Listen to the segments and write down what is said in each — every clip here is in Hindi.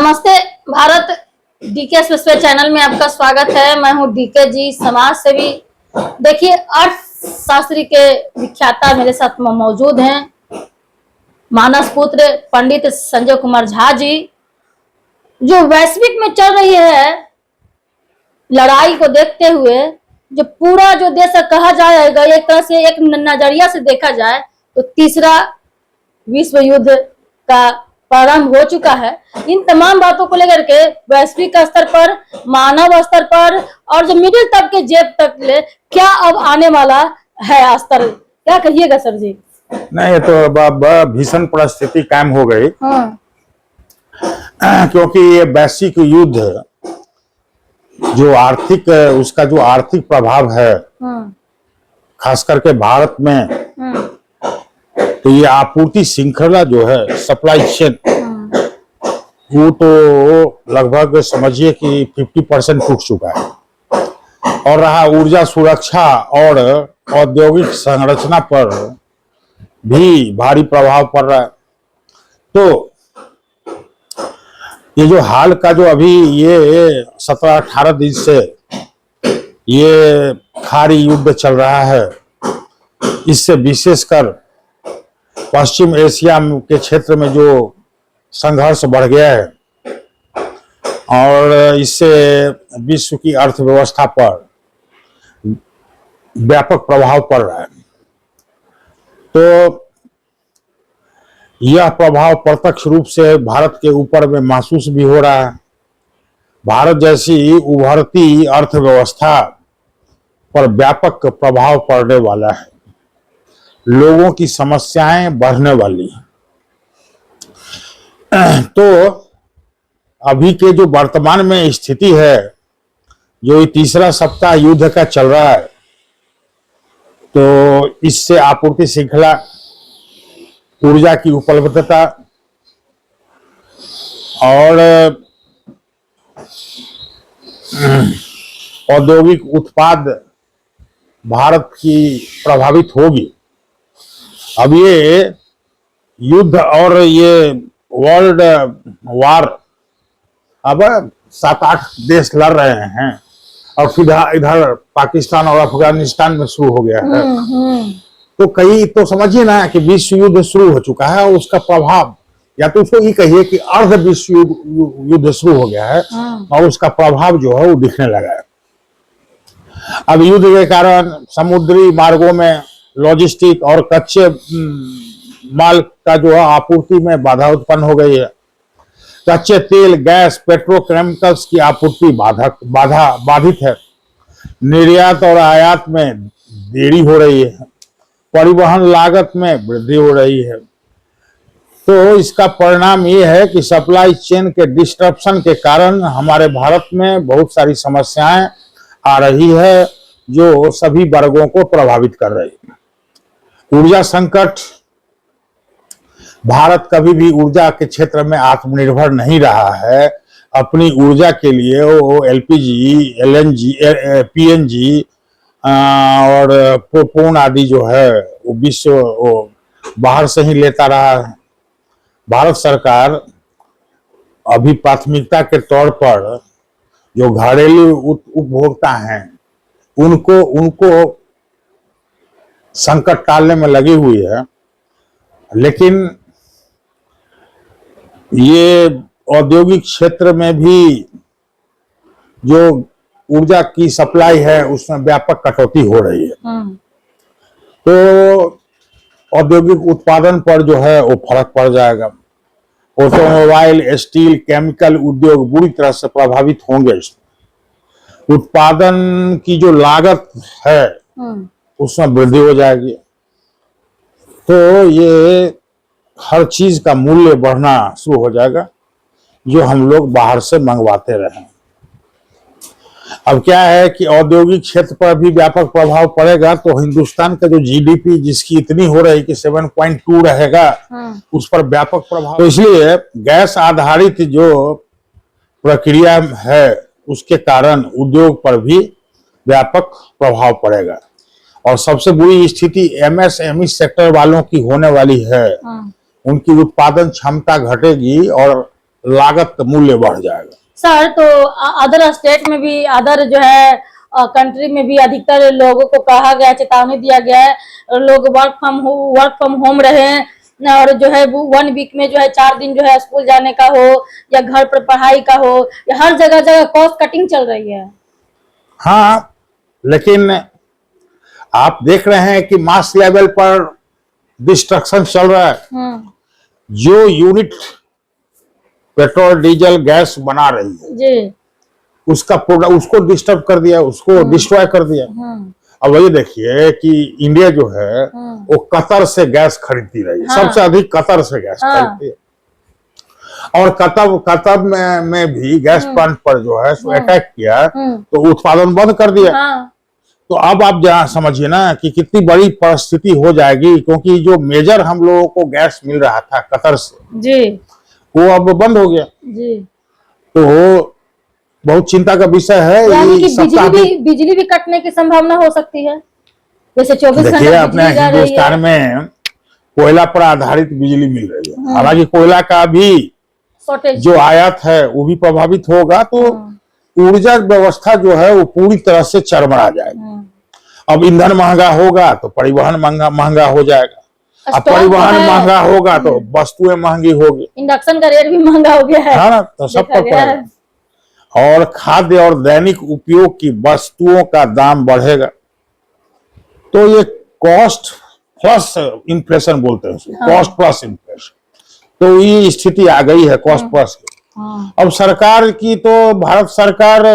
नमस्ते भारत, डीके स्पेशल चैनल में आपका स्वागत है। मैं हूं डीके जी, समाज सेवी। देखिए, अर्थशास्त्री के विख्याता मेरे साथ मौजूद हैं मानस पुत्र पंडित संजय कुमार झा जी। जो वैश्विक में चल रही है लड़ाई को देखते हुए, जो पूरा जो देश कहा जाएगा, एक तरह से एक नजरिया से देखा जाए तो तीसरा विश्व युद्ध का प्रारंभ हो चुका है। इन तमाम बातों को लेकर के वैश्विक स्तर पर, मानव स्तर पर और जो मिडिल तबके जेब तक ले क्या अब आने वाला है स्तर, क्या कहिएगा सर जी? नहीं, ये तो अब भीषण परिस्थिति कायम हो गई। क्योंकि ये वैश्विक युद्ध जो आर्थिक, उसका जो आर्थिक प्रभाव है खास करके भारत में, तो ये आपूर्ति श्रृंखला जो है, सप्लाई चेन, वो तो लगभग समझिए कि 50% टूट चुका है। और रहा ऊर्जा सुरक्षा और औद्योगिक संरचना पर भी भारी प्रभाव पड़ रहा है। तो ये जो हाल का जो अभी ये 17-18 दिन से ये खाड़ी युद्ध चल रहा है, इससे विशेषकर पश्चिम एशिया के क्षेत्र में जो संघर्ष बढ़ गया है और इससे विश्व की अर्थव्यवस्था पर व्यापक प्रभाव पड़ रहा है। तो यह प्रभाव प्रत्यक्ष रूप से भारत के ऊपर में महसूस भी हो रहा है। भारत जैसी उभरती अर्थव्यवस्था पर व्यापक प्रभाव पड़ने वाला है, लोगों की समस्याएं बढ़ने वाली हैं। तो अभी के जो वर्तमान में स्थिति है, जो तीसरा सप्ताह युद्ध का चल रहा है, तो इससे आपूर्ति श्रृंखला, ऊर्जा की उपलब्धता और औद्योगिक उत्पाद भारत की प्रभावित होगी। अब ये युद्ध और ये वर्ल्ड वार, अब 7-8 देश लड़ रहे हैं और फिर इधर पाकिस्तान और अफगानिस्तान में शुरू हो गया है। तो कई तो समझिए ना कि विश्व युद्ध शुरू हो चुका है और उसका प्रभाव, या तो उसको ये कहिए कि अर्ध विश्व युद्ध शुरू हो गया है और उसका प्रभाव जो है वो दिखने लगा है। अब युद्ध के कारण समुद्री मार्गों में लॉजिस्टिक और कच्चे माल का जो है आपूर्ति में बाधा उत्पन्न हो गई है। कच्चे तेल, गैस, पेट्रोकेमिकल्स की आपूर्ति बाधित है। निर्यात और आयात में देरी हो रही है। परिवहन लागत में वृद्धि हो रही है। तो इसका परिणाम ये है कि सप्लाई चेन के डिस्ट्रप्शन के कारण हमारे भारत में बहुत सारी समस्याएं आ रही है, जो सभी वर्गों को प्रभावित कर रही है। ऊर्जा संकट, भारत कभी भी ऊर्जा के क्षेत्र में आत्मनिर्भर नहीं रहा है। अपनी ऊर्जा के लिए वो एलपीजी, एलएनजी, पीएनजी और प्रोपोन आदि जो है वो विश्व बाहर से ही लेता रहा है। भारत सरकार अभी प्राथमिकता के तौर पर जो घरेलू उपभोक्ता हैं उनको संकट टालने में लगी हुई है। लेकिन ये औद्योगिक क्षेत्र में भी जो ऊर्जा की सप्लाई है उसमें व्यापक कटौती हो रही है। तो औद्योगिक उत्पादन पर जो है वो फर्क पड़ जाएगा। ऑटोमोबाइल, स्टील, केमिकल उद्योग बुरी तरह से प्रभावित होंगे। उत्पादन की जो लागत है उसमें वृद्धि हो जाएगी। तो ये हर चीज का मूल्य बढ़ना शुरू हो जाएगा जो हम लोग बाहर से मंगवाते रहे। अब क्या है कि औद्योगिक क्षेत्र पर भी व्यापक प्रभाव पड़ेगा। तो हिंदुस्तान का जो जीडीपी जिसकी इतनी हो रही कि 7.2 रहेगा, उस पर व्यापक प्रभाव। तो इसलिए गैस आधारित जो प्रक्रिया है उसके कारण उद्योग पर भी व्यापक प्रभाव पड़ेगा। और सबसे बुरी स्थिति एमएसएमई सेक्टर वालों की होने वाली है। उनकी उत्पादन क्षमता घटेगी और लागत मूल्य बढ़ जाएगा। सर तो अदर स्टेट में भी, अदर जो है कंट्री में भी अधिकतर लोगों को कहा गया, चेतावनी दिया गया है, लोग वर्क फ्रॉम होम रहे हैं, और जो है वो 1 वीक में जो है 4 दिन जो है स्कूल जाने का हो या घर पर पढ़ाई का हो, या हर जगह जगह कॉस्ट कटिंग चल रही है। हाँ, लेकिन आप देख रहे हैं कि मास लेवल पर डिस्ट्रक्शन चल रहा है। जो यूनिट पेट्रोल डीजल गैस बना रही है जी, उसका प्रोडक्ट उसको डिस्टर्ब कर दिया, उसको डिस्ट्रॉय कर दिया। अब वही देखिए कि इंडिया जो है वो कतर से गैस खरीदती रही है। हाँ। सबसे अधिक कतर से गैस खरीदती है, और कतर में भी गैस प्लांट पर जो है सो अटैक किया तो उत्पादन बंद कर दिया। हाँ। तो अब आप जहाँ समझिए ना कि कितनी बड़ी परिस्थिति हो जाएगी, क्योंकि जो मेजर हम लोगों को गैस मिल रहा था कतर से जी वो अब बंद हो गया। जी, तो बहुत चिंता का विषय है। यानी कि सप्ताह बिजली भी कटने की संभावना हो सकती है, जैसे 24 देखिए घंटे अपने बिजली जा रही हिंदुस्तान है। में कोयला पर आधारित बिजली मिल रही है, हालांकि कोयला का भी शॉर्टेज जो आयात है वो भी प्रभावित होगा, तो ऊर्जा व्यवस्था जो है वो पूरी तरह से चरमरा जाएगी। अब ईंधन महंगा होगा तो परिवहन महंगा हो जाएगा, अब स्टॉक परिवहन जो है, महंगा होगा तो वस्तुएं महंगी होगी, इंडक्शन का रेट भी महंगा हो गया है, है ना, तो सब देखा पर गया है। पड़ेगा। और खाद्य और दैनिक उपयोग की वस्तुओं का दाम बढ़ेगा, तो ये कॉस्ट प्लस इन्फ्लेशन बोलते हैं उसको, कॉस्ट प्लस इन्फ्लेशन। तो ये स्थिति आ गई है कॉस्ट प्लस की। अब सरकार की तो भारत सरकार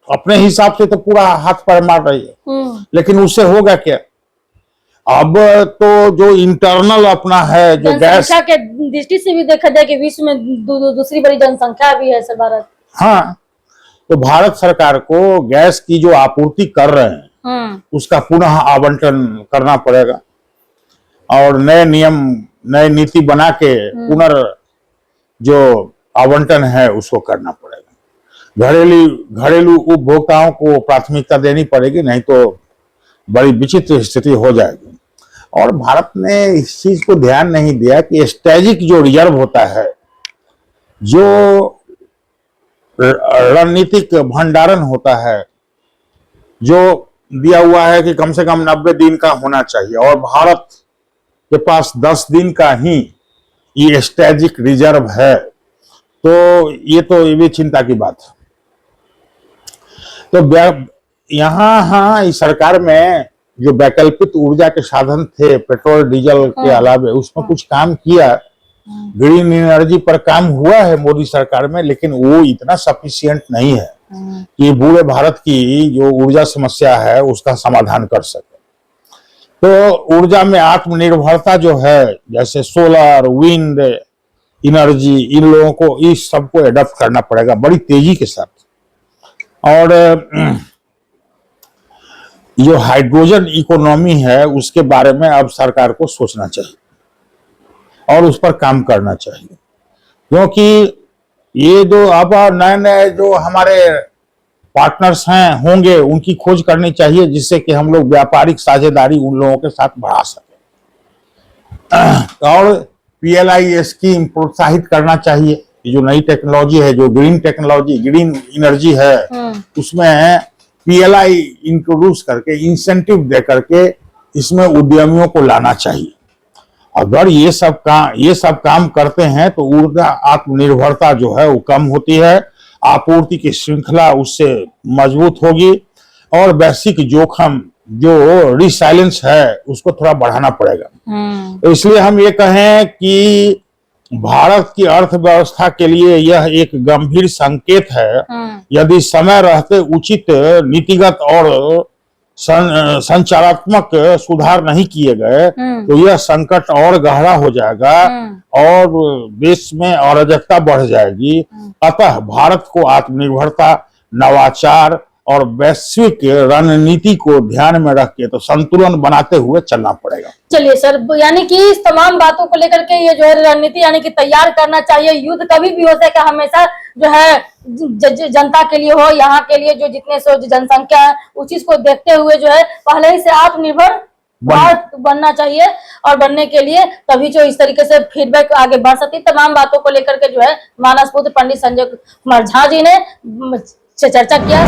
अपने हिसाब से तो पूरा हाथ पैर मार रही है, लेकिन उससे होगा क्या? अब तो जो इंटरनल अपना है जो गैस, जनसंख्या के दृष्टि से भी देखा जाए कि विश्व में दूसरी बड़ी जनसंख्या भी है सर भारत। हाँ, तो भारत सरकार को गैस की जो आपूर्ति कर रहे हैं उसका पुनः आवंटन करना पड़ेगा, और नए नियम नए नीति बना के जो आवंटन है उसको करना पड़ेगा। घरेलू उपभोक्ताओं को प्राथमिकता देनी पड़ेगी, नहीं तो बड़ी विचित्र स्थिति हो जाएगी। और भारत ने इस चीज को ध्यान नहीं दिया कि स्ट्रेटेजिक जो रिजर्व होता है, जो रणनीतिक भंडारण होता है, जो दिया हुआ है कि कम से कम 90 दिन का होना चाहिए, और भारत के पास 10 दिन का ही ये स्ट्रेटेजिक रिजर्व है, तो ये भी चिंता की बात है। तो यहाँ इस सरकार में जो वैकल्पिक ऊर्जा के साधन थे पेट्रोल डीजल के अलावे, उसमें कुछ काम किया, ग्रीन एनर्जी पर काम हुआ है मोदी सरकार में, लेकिन वो इतना सफिशिएंट नहीं है कि पूरे भारत की जो ऊर्जा समस्या है उसका समाधान कर सके। तो ऊर्जा में आत्मनिर्भरता जो है, जैसे सोलर विंड एनर्जी, इन लोगों को इस सबको एडॉप्ट करना पड़ेगा बड़ी तेजी के साथ। और जो हाइड्रोजन इकोनॉमी है उसके बारे में अब सरकार को सोचना चाहिए और उस पर काम करना चाहिए, क्योंकि ये जो अब नए नए जो हमारे पार्टनर्स हैं होंगे उनकी खोज करनी चाहिए, जिससे कि हम लोग व्यापारिक साझेदारी उन लोगों के साथ बढ़ा सकें। और PLI स्कीम प्रोत्साहित करना चाहिए, जो नई टेक्नोलॉजी है, जो ग्रीन टेक्नोलॉजी ग्रीन एनर्जी है, उसमें PLI इंट्रोड्यूस करके इंसेंटिव दे करके इसमें उद्यमियों को लाना चाहिए। अगर ये सब काम करते हैं तो ऊर्जा आत्मनिर्भरता जो है वो कम होती है, आपूर्ति की श्रृंखला उससे मजबूत होगी, और वैश्विक जोखिम जो रिसाइलेंस है उसको थोड़ा बढ़ाना पड़ेगा। तो इसलिए हम ये कहें कि भारत की अर्थव्यवस्था के लिए यह एक गंभीर संकेत है। यदि समय रहते उचित नीतिगत और संचारात्मक सुधार नहीं किए गए तो यह संकट और गहरा हो जाएगा और देश में अराजकता बढ़ जाएगी। अतः भारत को आत्मनिर्भरता, नवाचार और वैश्विक रणनीति को ध्यान में रख के तो संतुलन बनाते हुए चलना पड़ेगा। चलिए सर, यानी कि इस तमाम बातों को लेकर के ये जो है रणनीति यानी कि तैयार करना चाहिए। युद्ध कभी भी हो सके, हमेशा जो है जनता के लिए हो, यहाँ के लिए जो जितने सो जनसंख्या है उस चीज को देखते हुए जो है पहले ही से आत्मनिर्भर बनना चाहिए, और बनने के लिए तभी जो इस तरीके से फीडबैक आगे बढ़ सकती। तमाम बातों को लेकर के जो है मानस पुत्र पंडित संजय कुमार झा जी ने चर्चा किया।